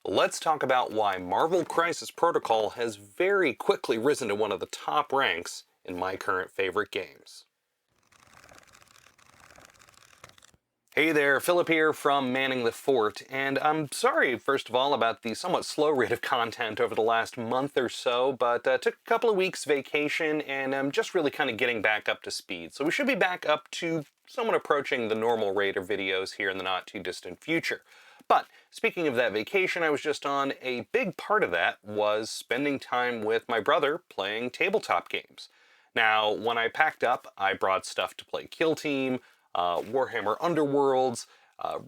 let's talk about why Marvel Crisis Protocol has very quickly risen to one of the top ranks in my current favorite games. Hey there, Philip here from Manning the Fort, and I'm sorry, first of all, about the somewhat slow rate of content over the last month or so, but took a couple of weeks vacation, and I'm just really kind of getting back up to speed. So we should be back up to somewhat approaching the normal rate of videos here in the not-too-distant future. But speaking of that vacation I was just on, a big part of that was spending time with my brother playing tabletop games. Now, when I packed up, I brought stuff to play Kill Team, Warhammer Underworlds,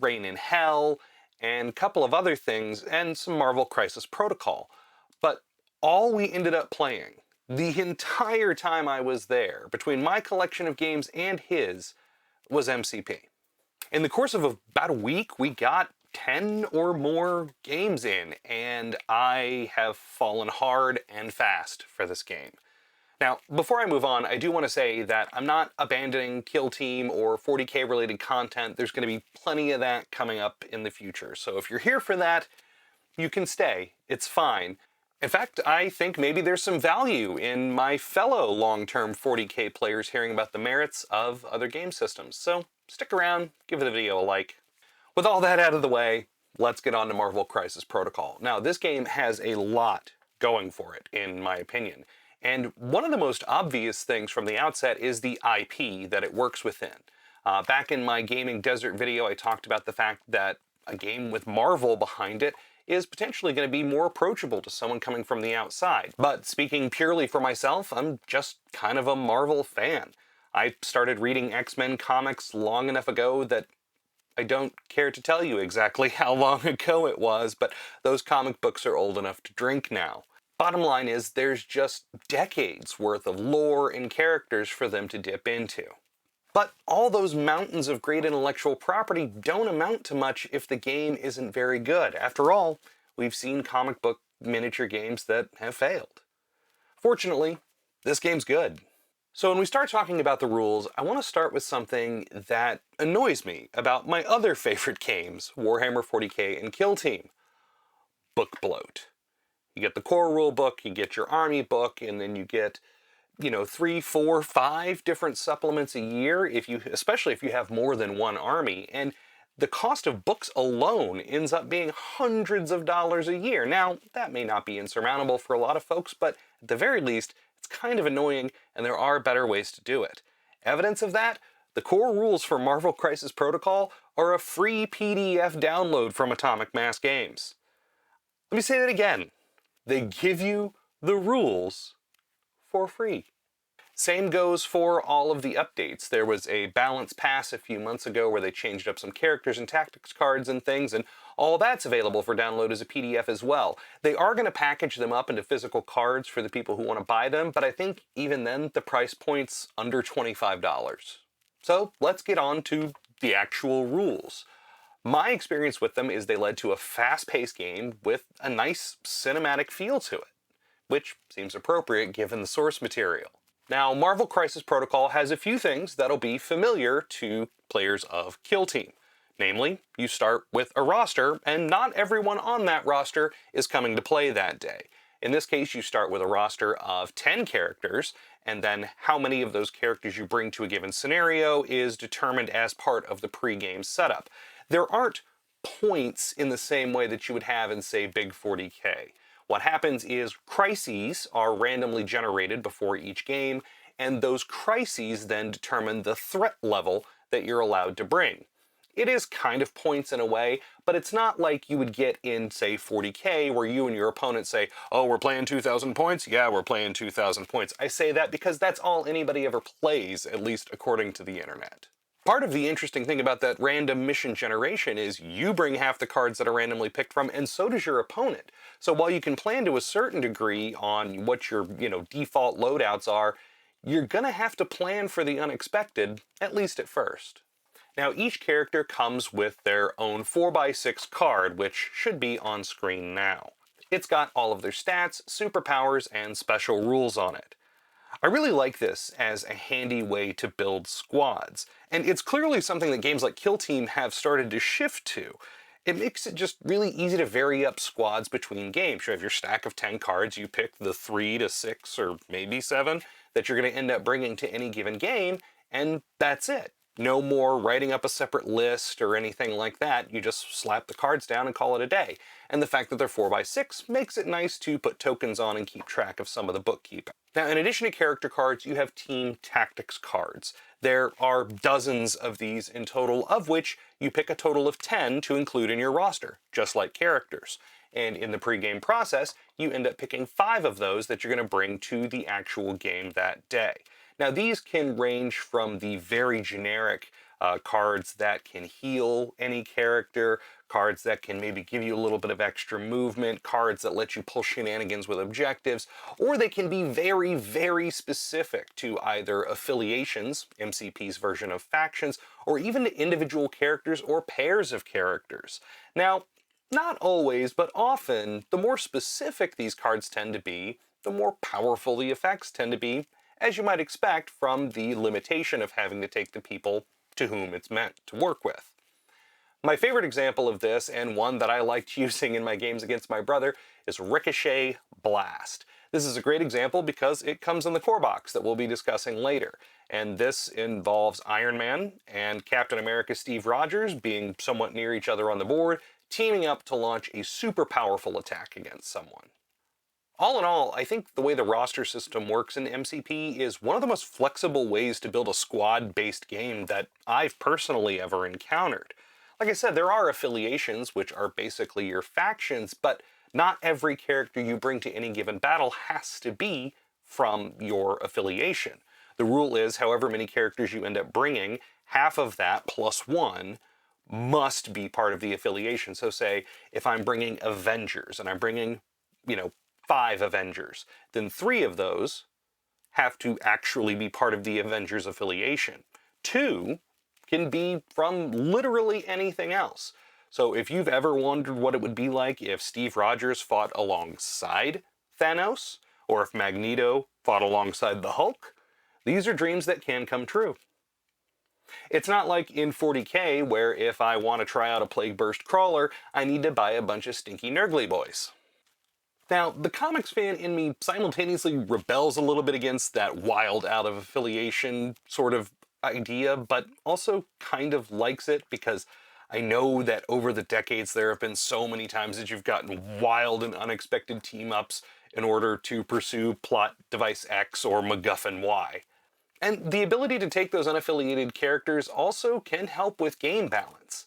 Reign in Hell, and a couple of other things, and some Marvel Crisis Protocol. But all we ended up playing, the entire time I was there, between my collection of games and his, was MCP. In the course of about a week, we got 10 or more games in, and I have fallen hard and fast for this game. Now, before I move on, I do want to say that I'm not abandoning Kill Team or 40k related content. There's going to be plenty of that coming up in the future. So if you're here for that, you can stay. It's fine. In fact, I think maybe there's some value in my fellow long-term 40k players hearing about the merits of other game systems. So stick around, give the video a like. With all that out of the way, let's get on to Marvel Crisis Protocol. Now, this game has a lot going for it, in my opinion. And one of the most obvious things from the outset is the IP that it works within. Back in my Gaming Desert video, I talked about the fact that a game with Marvel behind it is potentially going to be more approachable to someone coming from the outside. But speaking purely for myself, I'm just kind of a Marvel fan. I started reading X-Men comics long enough ago that I don't care to tell you exactly how long ago it was, but those comic books are old enough to drink now. Bottom line is, there's just decades worth of lore and characters for them to dip into. But all those mountains of great intellectual property don't amount to much if the game isn't very good. After all, we've seen comic book miniature games that have failed. Fortunately, this game's good. So when we start talking about the rules, I want to start with something that annoys me about my other favorite games, Warhammer 40k and Kill Team: book bloat. You get the core rule book, you get your army book, and then you get, 3, 4, 5 different supplements a year, especially if you have more than one army. And the cost of books alone ends up being hundreds of dollars a year. Now, that may not be insurmountable for a lot of folks, but at the very least, it's kind of annoying, and there are better ways to do it. Evidence of that? The core rules for Marvel Crisis Protocol are a free PDF download from Atomic Mass Games. Let me say that again. They give you the rules for free. Same goes for all of the updates. There was a balance pass a few months ago where they changed up some characters and tactics cards and things, and all that's available for download as a PDF as well. They are going to package them up into physical cards for the people who want to buy them, but I think even then the price point's under $25. So let's get on to the actual rules. My experience with them is they led to a fast-paced game with a nice cinematic feel to it, which seems appropriate given the source material. Now, Marvel Crisis Protocol has a few things that'll be familiar to players of Kill Team. Namely, you start with a roster, and not everyone on that roster is coming to play that day. In this case, you start with a roster of 10 characters, and then how many of those characters you bring to a given scenario is determined as part of the pre-game setup. There aren't points in the same way that you would have in, say, Big 40k. What happens is crises are randomly generated before each game, and those crises then determine the threat level that you're allowed to bring. It is kind of points in a way, but it's not like you would get in, say, 40k, where you and your opponent say, oh, we're playing 2,000 points? Yeah, we're playing 2,000 points. I say that because that's all anybody ever plays, at least according to the internet. Part of the interesting thing about that random mission generation is you bring half the cards that are randomly picked from, and so does your opponent. So while you can plan to a certain degree on what your, default loadouts are, you're gonna have to plan for the unexpected, at least at first. Now, each character comes with their own 4x6 card, which should be on screen now. It's got all of their stats, superpowers, and special rules on it. I really like this as a handy way to build squads, and it's clearly something that games like Kill Team have started to shift to. It makes it just really easy to vary up squads between games. You have your stack of 10 cards, you pick the 3 to 6 or maybe 7 that you're going to end up bringing to any given game, and that's it. No more writing up a separate list or anything like that. You just slap the cards down and call it a day. And the fact that they're 4x6 makes it nice to put tokens on and keep track of some of the bookkeeping. Now, in addition to character cards, you have team tactics cards. There are dozens of these in total, of which you pick a total of 10 to include in your roster, just like characters. And in the pregame process, you end up picking 5 of those that you're going to bring to the actual game that day. Now, these can range from the very generic cards that can heal any character, cards that can maybe give you a little bit of extra movement, cards that let you pull shenanigans with objectives, or they can be very, very specific to either affiliations, MCP's version of factions, or even to individual characters or pairs of characters. Now, not always, but often, the more specific these cards tend to be, the more powerful the effects tend to be, as you might expect from the limitation of having to take the people to whom it's meant to work with. My favorite example of this, and one that I liked using in my games against my brother, is Ricochet Blast. This is a great example because it comes in the core box that we'll be discussing later. And this involves Iron Man and Captain America Steve Rogers being somewhat near each other on the board, teaming up to launch a super powerful attack against someone. All in all, I think the way the roster system works in MCP is one of the most flexible ways to build a squad-based game that I've personally ever encountered. Like I said, there are affiliations, which are basically your factions, but not every character you bring to any given battle has to be from your affiliation. The rule is, however many characters you end up bringing, half of that plus 1 must be part of the affiliation. So say, if I'm bringing Avengers, and I'm bringing, 5 Avengers, then 3 of those have to actually be part of the Avengers affiliation. 2 can be from literally anything else. So if you've ever wondered what it would be like if Steve Rogers fought alongside Thanos, or if Magneto fought alongside the Hulk, these are dreams that can come true. It's not like in 40K, where if I want to try out a Plague Burst Crawler, I need to buy a bunch of stinky Nurgly boys. Now, the comics fan in me simultaneously rebels a little bit against that wild out of affiliation sort of idea, but also kind of likes it because I know that over the decades there have been so many times that you've gotten wild and unexpected team-ups in order to pursue plot device X or MacGuffin Y. And the ability to take those unaffiliated characters also can help with game balance.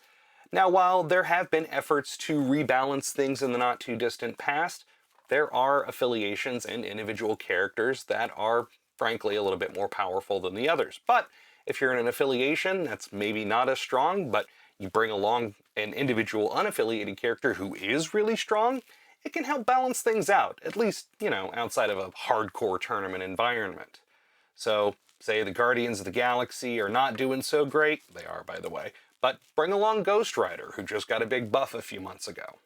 Now, while there have been efforts to rebalance things in the not-too-distant past, there are affiliations and individual characters that are, frankly, a little bit more powerful than the others. But if you're in an affiliation that's maybe not as strong, but you bring along an individual unaffiliated character who is really strong, it can help balance things out, at least, outside of a hardcore tournament environment. So, say the Guardians of the Galaxy are not doing so great, they are, by the way, but bring along Ghost Rider, who just got a big buff a few months ago.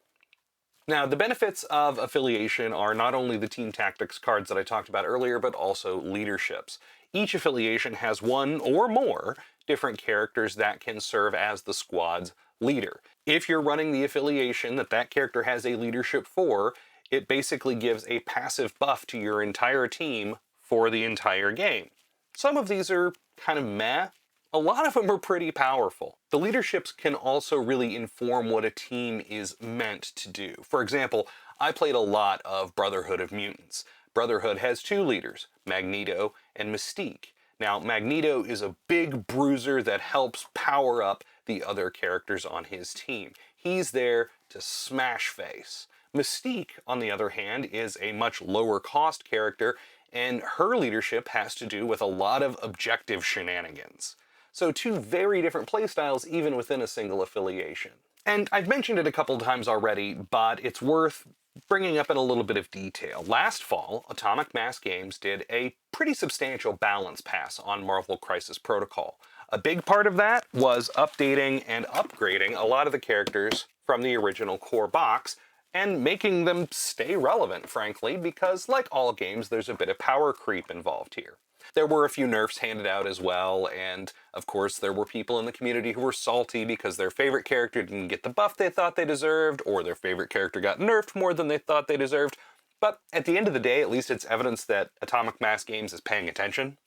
Now, the benefits of affiliation are not only the team tactics cards that I talked about earlier, but also leaderships. Each affiliation has one or more different characters that can serve as the squad's leader. If you're running the affiliation that character has a leadership for, it basically gives a passive buff to your entire team for the entire game. Some of these are kind of meh. A lot of them are pretty powerful. The leaderships can also really inform what a team is meant to do. For example, I played a lot of Brotherhood of Mutants. Brotherhood has 2 leaders, Magneto and Mystique. Now, Magneto is a big bruiser that helps power up the other characters on his team. He's there to smash face. Mystique, on the other hand, is a much lower cost character, and her leadership has to do with a lot of objective shenanigans. So 2 very different playstyles even within a single affiliation. And I've mentioned it a couple times already, but it's worth bringing up in a little bit of detail. Last fall, Atomic Mass Games did a pretty substantial balance pass on Marvel Crisis Protocol. A big part of that was updating and upgrading a lot of the characters from the original core box, and making them stay relevant, frankly, because like all games, there's a bit of power creep involved here. There were a few nerfs handed out as well, and of course there were people in the community who were salty because their favorite character didn't get the buff they thought they deserved, or their favorite character got nerfed more than they thought they deserved. But at the end of the day, at least it's evidence that Atomic Mass Games is paying attention.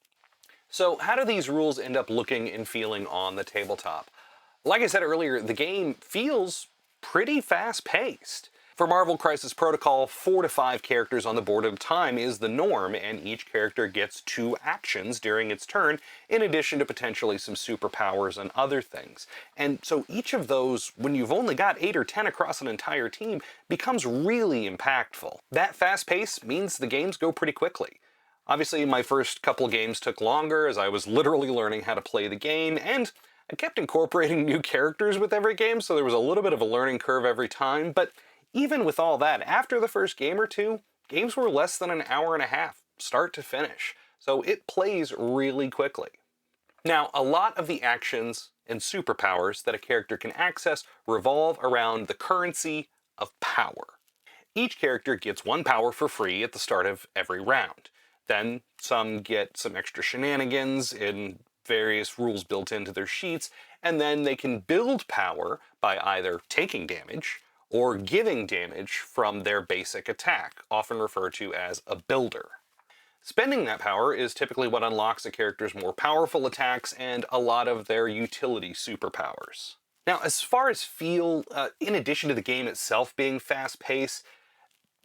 So how do these rules end up looking and feeling on the tabletop? Like I said earlier, the game feels pretty fast-paced. For Marvel Crisis Protocol, 4 to 5 characters on the board at a time is the norm, and each character gets 2 actions during its turn, in addition to potentially some superpowers and other things. And so each of those, when you've only got 8 or 10 across an entire team, becomes really impactful. That fast pace means the games go pretty quickly. Obviously, my first couple games took longer as I was literally learning how to play the game, and I kept incorporating new characters with every game, so there was a little bit of a learning curve every time, but even with all that, after the first game or two, games were less than an hour and a half, start to finish, so it plays really quickly. Now, a lot of the actions and superpowers that a character can access revolve around the currency of power. Each character gets 1 power for free at the start of every round. Then some get some extra shenanigans in various rules built into their sheets, and then they can build power by either taking damage or giving damage from their basic attack, often referred to as a builder. Spending that power is typically what unlocks a character's more powerful attacks and a lot of their utility superpowers. Now, as far as feel, in addition to the game itself being fast-paced,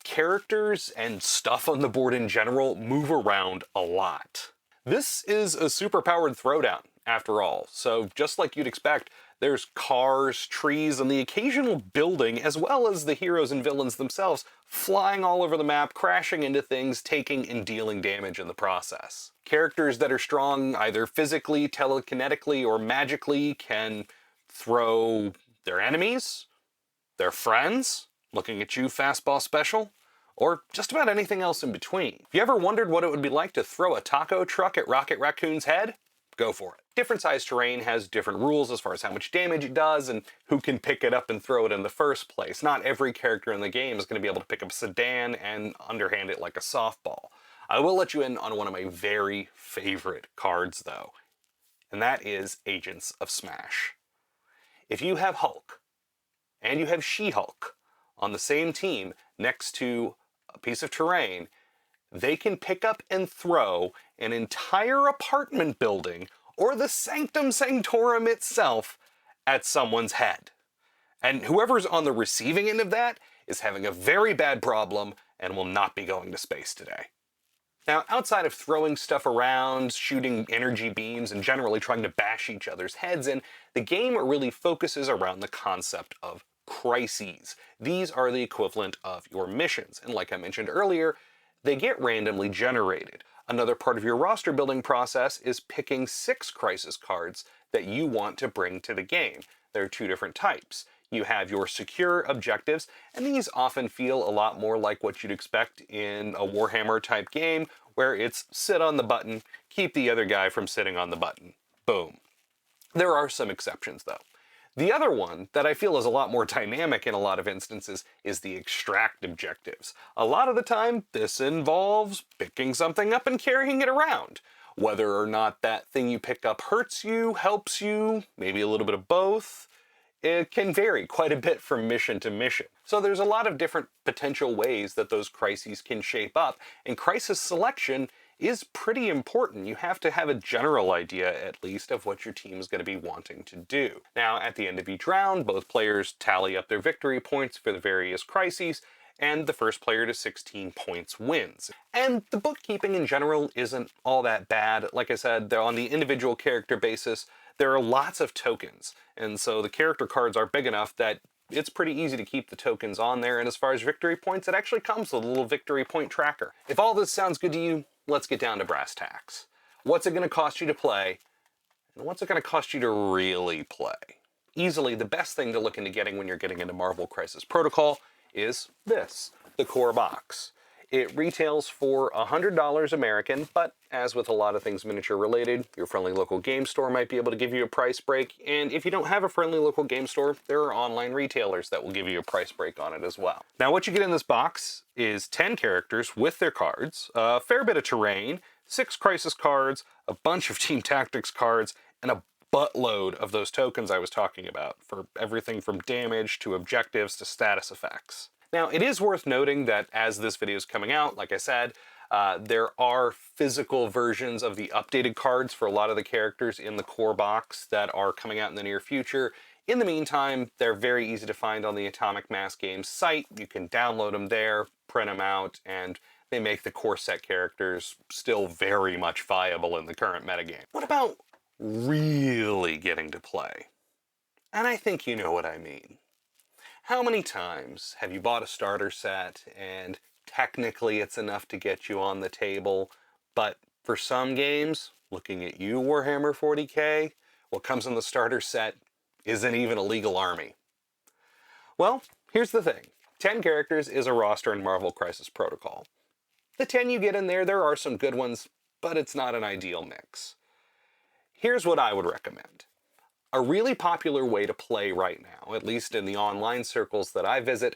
characters and stuff on the board in general move around a lot. This is a superpowered throwdown, after all, so just like you'd expect, there's cars, trees, and the occasional building, as well as the heroes and villains themselves, flying all over the map, crashing into things, taking and dealing damage in the process. Characters that are strong either physically, telekinetically, or magically can throw their enemies, their friends, looking at you, fastball special, or just about anything else in between. If you ever wondered what it would be like to throw a taco truck at Rocket Raccoon's head, go for it. Different sized terrain has different rules as far as how much damage it does and who can pick it up and throw it in the first place. Not every character in the game is going to be able to pick up a sedan and underhand it like a softball. I will let you in on one of my very favorite cards though, and that is Agents of Smash. If you have Hulk and you have She-Hulk on the same team next to a piece of terrain, they can pick up and throw an entire apartment building or the Sanctum Sanctorum itself at someone's head. And whoever's on the receiving end of that is having a very bad problem and will not be going to space today. Now, outside of throwing stuff around, shooting energy beams, and generally trying to bash each other's heads in, the game really focuses around the concept of crises. These are the equivalent of your missions, and like I mentioned earlier, they get randomly generated. Another part of your roster building process is picking 6 crisis cards that you want to bring to the game. There are 2 different types. You have your secure objectives, and these often feel a lot more like what you'd expect in a Warhammer type game, where it's sit on the button, keep the other guy from sitting on the button. Boom. There are some exceptions though. The other one that I feel is a lot more dynamic in a lot of instances is the extract objectives. A lot of the time, this involves picking something up and carrying it around. Whether or not that thing you pick up hurts you, helps you, maybe a little bit of both, it can vary quite a bit from mission to mission. So there's a lot of different potential ways that those crises can shape up, and crisis selection is pretty important. You have to have a general idea, at least, of what your team is going to be wanting to do. Now, at the end of each round, both players tally up their victory points for the various crises, and the first player to 16 points wins. And the bookkeeping in general isn't all that bad. Like I said, they're on the individual character basis, there are lots of tokens, and so the character cards are big enough that it's pretty easy to keep the tokens on there, and as far as victory points, it actually comes with a little victory point tracker. If all this sounds good to you, let's get down to brass tacks. What's it going to cost you to play, and what's it going to cost you to really play? Easily the best thing to look into getting when you're getting into Marvel Crisis Protocol is this, the core box. It retails for $100 American, but as with a lot of things miniature related, your friendly local game store might be able to give you a price break, and if you don't have a friendly local game store, there are online retailers that will give you a price break on it as well. Now what you get in this box is 10 characters with their cards, a fair bit of terrain, 6 crisis cards, a bunch of team tactics cards, and a buttload of those tokens I was talking about for everything from damage to objectives to status effects. Now, it is worth noting that as this video is coming out, like I said, there are physical versions of the updated cards for a lot of the characters in the core box that are coming out in the near future. In the meantime, they're very easy to find on the Atomic Mass Games site. You can download them there, print them out, and they make the core set characters still very much viable in the current metagame. What about really getting to play? And I think you know what I mean. How many times have you bought a starter set and technically it's enough to get you on the table, but for some games, looking at you, Warhammer 40k, what comes in the starter set isn't even a legal army? Well, here's the thing. 10 characters is a roster in Marvel Crisis Protocol. The 10 you get in there are some good ones, but it's not an ideal mix. Here's what I would recommend. A really popular way to play right now, at least in the online circles that I visit,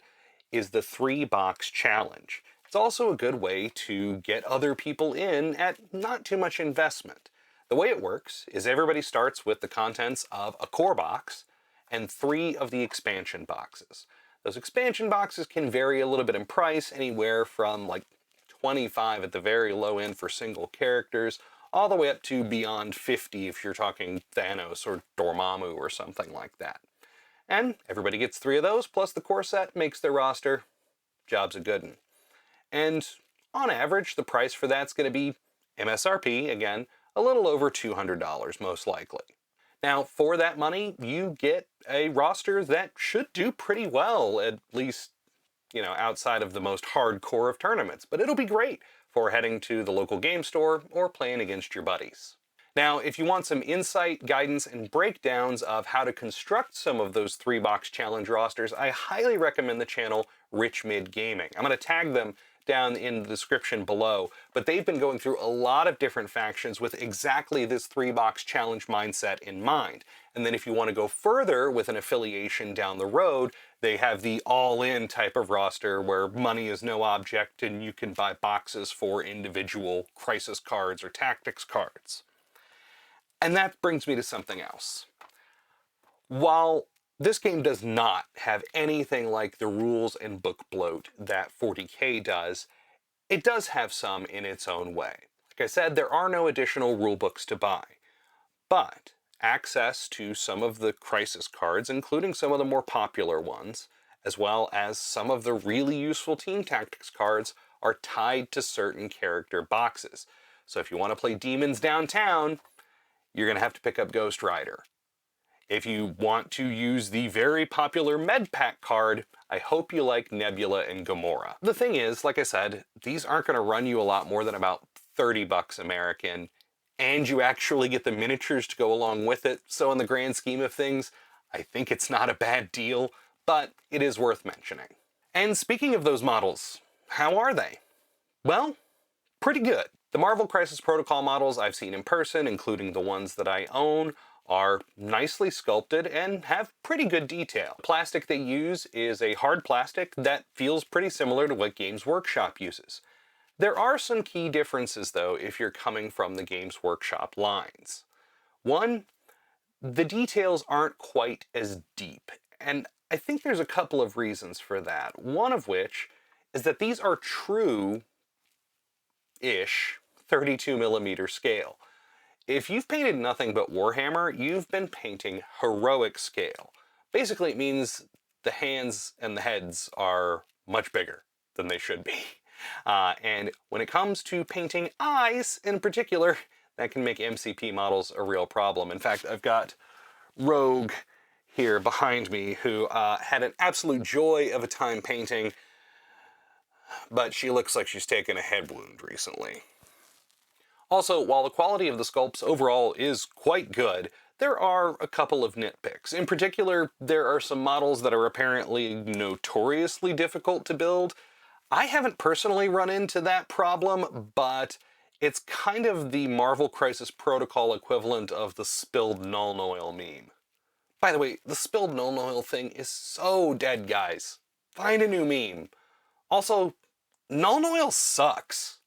is the 3-box challenge. It's also a good way to get other people in at not too much investment. The way it works is everybody starts with the contents of a core box and 3 of the expansion boxes. Those expansion boxes can vary a little bit in price, anywhere from like 25 at the very low end for single characters, all the way up to beyond 50 if you're talking Thanos or Dormammu or something like that. And everybody gets 3 of those, plus the core set makes their roster. Job's a good one. And on average, the price for that's going to be MSRP, again, a little over $200 most likely. Now, for that money, you get a roster that should do pretty well, at least, outside of the most hardcore of tournaments. But it'll be great for heading to the local game store or playing against your buddies. Now, if you want some insight, guidance, and breakdowns of how to construct some of those 3-box challenge rosters, I highly recommend the channel Rich Mid Gaming. I'm going to tag them down in the description below, but they've been going through a lot of different factions with exactly this 3-box challenge mindset in mind. And then if you want to go further with an affiliation down the road, they have the all-in type of roster where money is no object and you can buy boxes for individual crisis cards or tactics cards. And that brings me to something else. While this game does not have anything like the rules and book bloat that 40k does, it does have some in its own way. Like I said, there are no additional rulebooks to buy, but access to some of the crisis cards, including some of the more popular ones, as well as some of the really useful team tactics cards, are tied to certain character boxes. So if you want to play Demons Downtown, you're going to have to pick up Ghost Rider. If you want to use the very popular Med Pack card, I hope you like Nebula and Gamora. The thing is, like I said, these aren't going to run you a lot more than about $30 American, and you actually get the miniatures to go along with it, so in the grand scheme of things, I think it's not a bad deal, but it is worth mentioning. And speaking of those models, how are they? Well, pretty good. The Marvel Crisis Protocol models I've seen in person, including the ones that I own, are nicely sculpted and have pretty good detail. The plastic they use is a hard plastic that feels pretty similar to what Games Workshop uses. There are some key differences though if you're coming from the Games Workshop lines. One, the details aren't quite as deep, and I think there's a couple of reasons for that. One of which is that these are true-ish 32mm scale. If you've painted nothing but Warhammer, you've been painting heroic scale. Basically, it means the hands and the heads are much bigger than they should be. And when it comes to painting eyes in particular, that can make MCP models a real problem. In fact, I've got Rogue here behind me who had an absolute joy of a time painting, but she looks like she's taken a head wound recently. Also, while the quality of the sculpts overall is quite good, there are a couple of nitpicks. In particular, there are some models that are apparently notoriously difficult to build. I haven't personally run into that problem, but it's kind of the Marvel Crisis Protocol equivalent of the spilled Nuln Oil meme. By the way, the spilled Nuln Oil thing is so dead, guys. Find a new meme. Also, Nuln Oil sucks.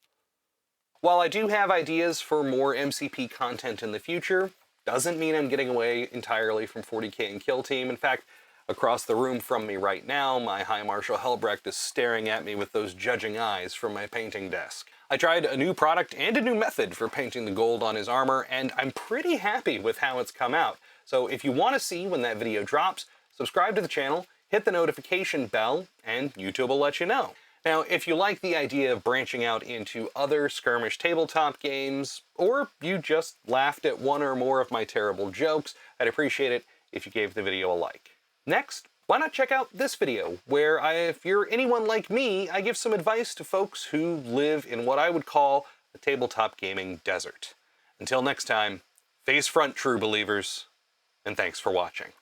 While I do have ideas for more MCP content in the future, doesn't mean I'm getting away entirely from 40k and Kill Team. In fact, across the room from me right now, my High Marshal Helbrecht is staring at me with those judging eyes from my painting desk. I tried a new product and a new method for painting the gold on his armor, and I'm pretty happy with how it's come out. So if you want to see when that video drops, subscribe to the channel, hit the notification bell, and YouTube will let you know. Now, if you like the idea of branching out into other skirmish tabletop games, or you just laughed at one or more of my terrible jokes, I'd appreciate it if you gave the video a like. Next, why not check out this video, where if you're anyone like me, I give some advice to folks who live in what I would call a tabletop gaming desert. Until next time, face front, true believers, and thanks for watching.